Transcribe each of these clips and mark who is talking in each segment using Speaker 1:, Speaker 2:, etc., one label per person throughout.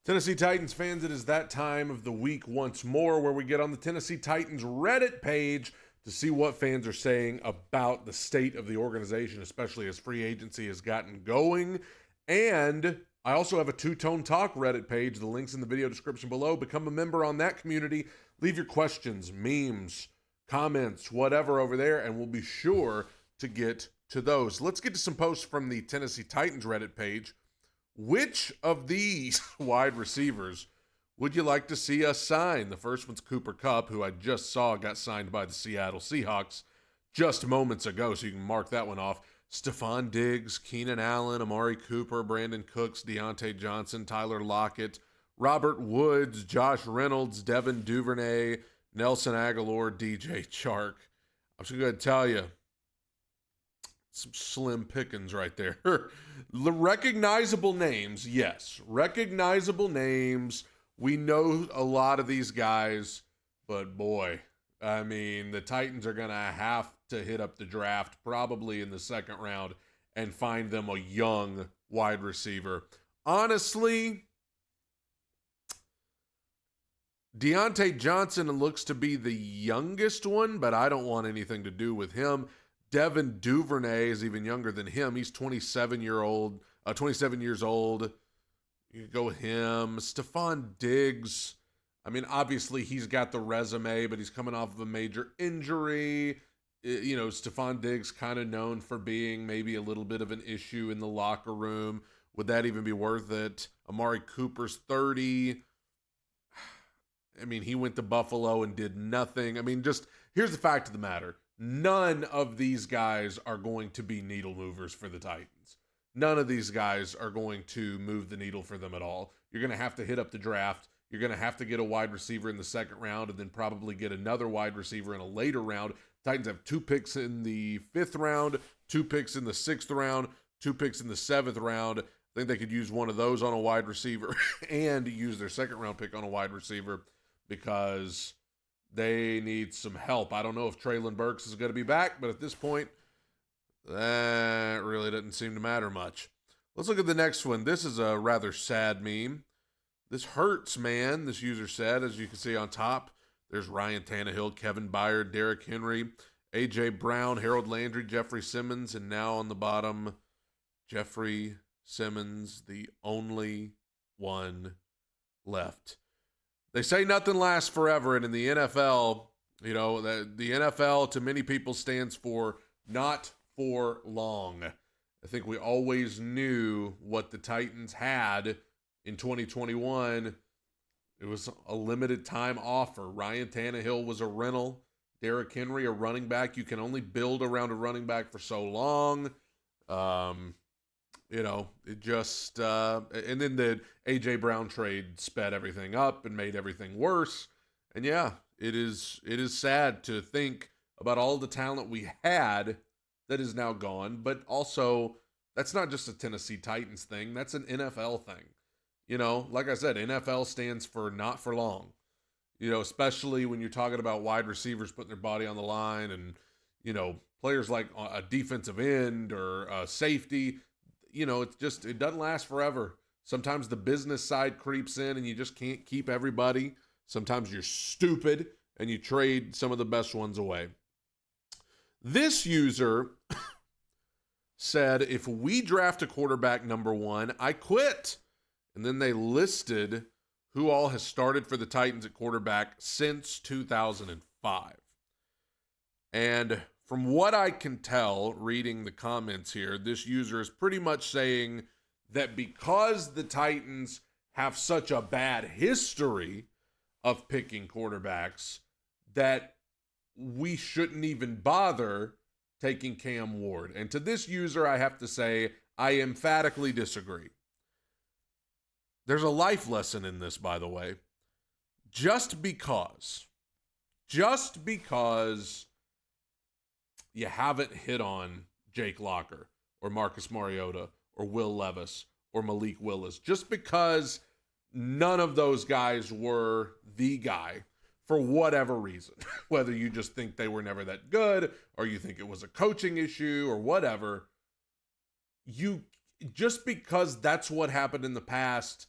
Speaker 1: Tennessee Titans fans, it is that time of the week once more where we get on the Tennessee Titans Reddit page to see what fans are saying about the state of the organization, especially as free agency has gotten going. And I also have a Two-Tone Talk Reddit page. The link's in the video description below. Become a member on that community. Leave your questions, memes, comments, whatever over there, and we'll be sure to get to those. Let's get to some posts from the Tennessee Titans Reddit page. Which of these wide receivers would you like to see us sign? The first one's Cooper Kupp, who I just saw got signed by the Seattle Seahawks just moments ago, so you can mark that one off. Stephon Diggs, Keenan Allen, Amari Cooper, Brandon Cooks, Deontay Johnson, Tyler Lockett, Robert Woods, Josh Reynolds, Devin Duvernay, Nelson Aguilar, DJ Chark. I'm just going to tell you, some slim pickings right there. The recognizable names, yes. Recognizable names. We know a lot of these guys, but boy, I mean, the Titans are going to have to hit up the draft probably in the second round and find them a young wide receiver. Honestly, Deontay Johnson looks to be the youngest one, but I don't want anything to do with him. Devin Duvernay is even younger than him. He's 27 years old. You could go with him. Stephon Diggs. I mean, obviously he's got the resume, but he's coming off of a major injury. Stephon Diggs kind of known for being maybe a little bit of an issue in the locker room. Would that even be worth it? Amari Cooper's 30. I mean, he went to Buffalo and did nothing. I mean, just here's the fact of the matter. None of these guys are going to be needle movers for the Titans. None of these guys are going to move the needle for them at all. You're going to have to hit up the draft. You're going to have to get a wide receiver in the second round and then probably get another wide receiver in a later round. Titans have 2 picks in the 5th round, 2 picks in the 6th round, 2 picks in the 7th round. I think they could use one of those on a wide receiver and use their second round pick on a wide receiver because they need some help. I don't know if Treylon Burks is going to be back, but at this point, that really doesn't seem to matter much. Let's look at the next one. This is a rather sad meme. This hurts, man, this user said. As you can see on top, there's Ryan Tannehill, Kevin Byard, Derrick Henry, A.J. Brown, Harold Landry, Jeffrey Simmons, and now on the bottom, Jeffrey Simmons, the only one left. They say nothing lasts forever, and in the NFL, the NFL to many people stands for not for long. I think we always knew what the Titans had in 2021. It was a limited time offer. Ryan Tannehill was a rental. Derrick Henry, a running back. You can only build around a running back for so long. It just, and then the A.J. Brown trade sped everything up and made everything worse. And yeah, it is sad to think about all the talent we had that is now gone, but also that's not just a Tennessee Titans thing. That's an NFL thing. Like I said, NFL stands for not for long, especially when you're talking about wide receivers putting their body on the line and, players like a defensive end or a safety. It doesn't last forever. Sometimes the business side creeps in and you just can't keep everybody. Sometimes you're stupid and you trade some of the best ones away. This user said, if we draft a quarterback number 1, I quit. And then they listed who all has started for the Titans at quarterback since 2005. And from what I can tell, reading the comments here, this user is pretty much saying that because the Titans have such a bad history of picking quarterbacks, that we shouldn't even bother taking Cam Ward. And to this user, I have to say, I emphatically disagree. There's a life lesson in this, by the way. Just because you haven't hit on Jake Locker or Marcus Mariota or Will Levis or Malik Willis, just because none of those guys were the guy for whatever reason, whether you just think they were never that good or you think it was a coaching issue or whatever, just because that's what happened in the past,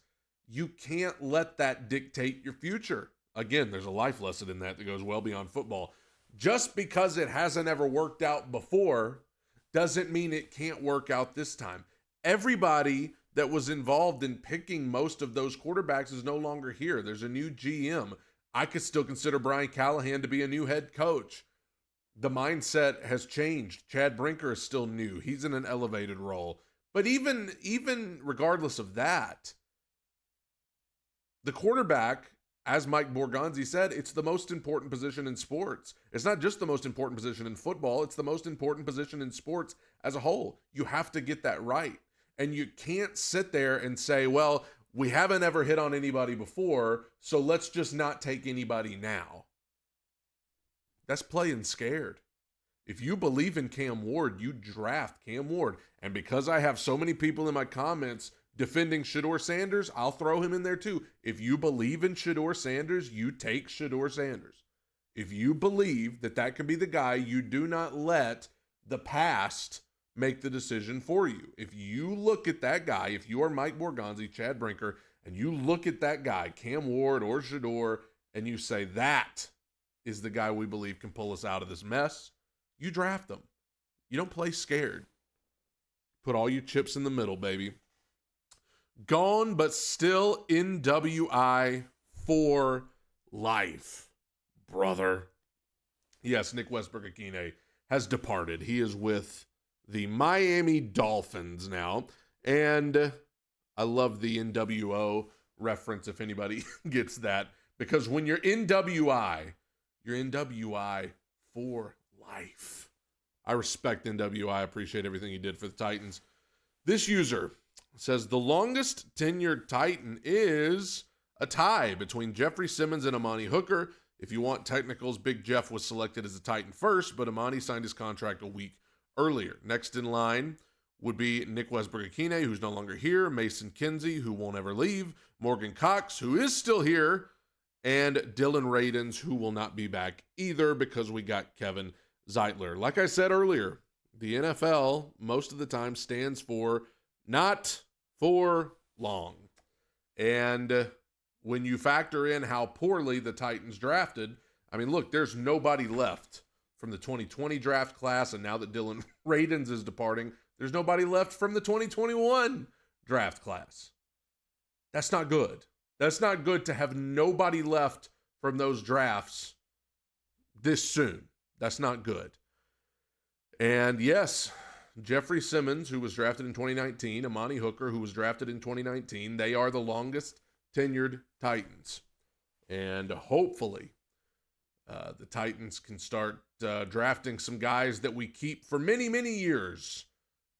Speaker 1: You can't let that dictate your future. Again, there's a life lesson in that goes well beyond football. Just because it hasn't ever worked out before doesn't mean it can't work out this time. Everybody that was involved in picking most of those quarterbacks is no longer here. There's a new GM. I could still consider Brian Callahan to be a new head coach. The mindset has changed. Chad Brinker is still new. He's in an elevated role. But even regardless of that, the quarterback, as Mike Borgonzi said, it's the most important position in sports. It's not just the most important position in football. It's the most important position in sports as a whole. You have to get that right. And you can't sit there and say, well, we haven't ever hit on anybody before, so let's just not take anybody now. That's playing scared. If you believe in Cam Ward, you draft Cam Ward. And because I have so many people in my comments defending Shedeur Sanders, I'll throw him in there too. If you believe in Shedeur Sanders, you take Shedeur Sanders. If you believe that that can be the guy, you do not let the past make the decision for you. If you look at that guy, if you are Mike Borgonzi, Chad Brinker, and you look at that guy, Cam Ward or Shedeur, and you say that is the guy we believe can pull us out of this mess, you draft them. You don't play scared. Put all your chips in the middle, baby. Gone, but still NWI for life, brother. Yes, Nick Westbrook-Akine has departed. He is with the Miami Dolphins now. And I love the NWO reference if anybody gets that. Because when you're NWI, you're NWI for life. I respect NWI. I appreciate everything he did for the Titans. This user says the longest tenured Titan is a tie between Jeffrey Simmons and Amani Hooker. If you want technicals, Big Jeff was selected as a Titan first, but Amani signed his contract a week earlier. Next in line would be Nick Westbrook-Akine, who's no longer here, Mason Kinsey, who won't ever leave, Morgan Cox, who is still here, and Dylan Radins, who will not be back either because we got Kevin Zeitler. Like I said earlier, the NFL most of the time stands for not for long. And when you factor in how poorly the Titans drafted, I mean, look, there's nobody left from the 2020 draft class, and now that Dylan Radins is departing, there's nobody left from the 2021 draft class. That's not good. That's not good to have nobody left from those drafts this soon. That's not good. And yes, Jeffrey Simmons, who was drafted in 2019, Amani Hooker, who was drafted in 2019, they are the longest tenured Titans. And hopefully the Titans can start drafting some guys that we keep for many, many years.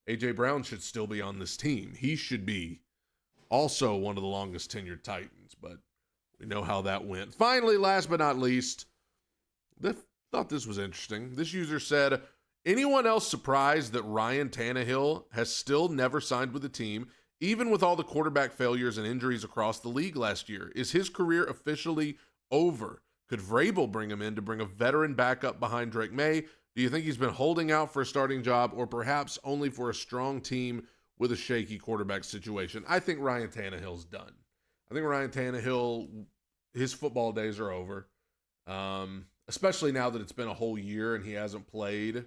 Speaker 1: A.J. Brown should still be on this team. He should be also one of the longest tenured Titans, but we know how that went. Finally, last but not least, thought this was interesting. This user said, anyone else surprised that Ryan Tannehill has still never signed with the team, even with all the quarterback failures and injuries across the league last year? Is his career officially over? Could Vrabel bring him in to bring a veteran backup behind Drake May? Do you think he's been holding out for a starting job or perhaps only for a strong team with a shaky quarterback situation? I think Ryan Tannehill's done. I think Ryan Tannehill, his football days are over, especially now that it's been a whole year and he hasn't played.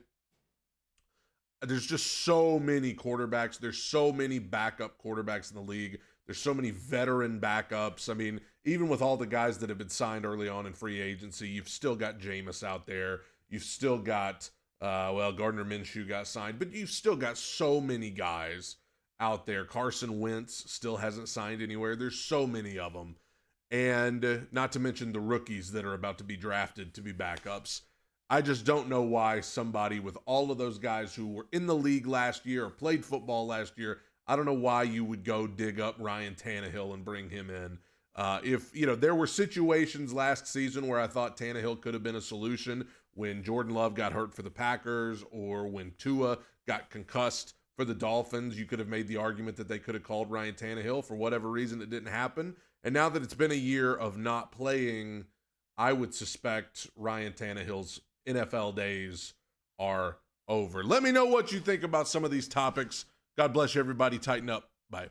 Speaker 1: There's just so many quarterbacks. There's so many backup quarterbacks in the league. There's so many veteran backups. I mean, even with all the guys that have been signed early on in free agency, you've still got Jameis out there. You've still got, Gardner Minshew got signed, but you've still got so many guys out there. Carson Wentz still hasn't signed anywhere. There's so many of them. And not to mention the rookies that are about to be drafted to be backups. I just don't know why somebody with all of those guys who were in the league last year or played football last year, I don't know why you would go dig up Ryan Tannehill and bring him in. There were situations last season where I thought Tannehill could have been a solution when Jordan Love got hurt for the Packers or when Tua got concussed for the Dolphins. You could have made the argument that they could have called Ryan Tannehill. For whatever reason, it didn't happen. And now that it's been a year of not playing, I would suspect Ryan Tannehill's NFL days are over. Let me know what you think about some of these topics. God bless you, everybody. Tighten up. Bye.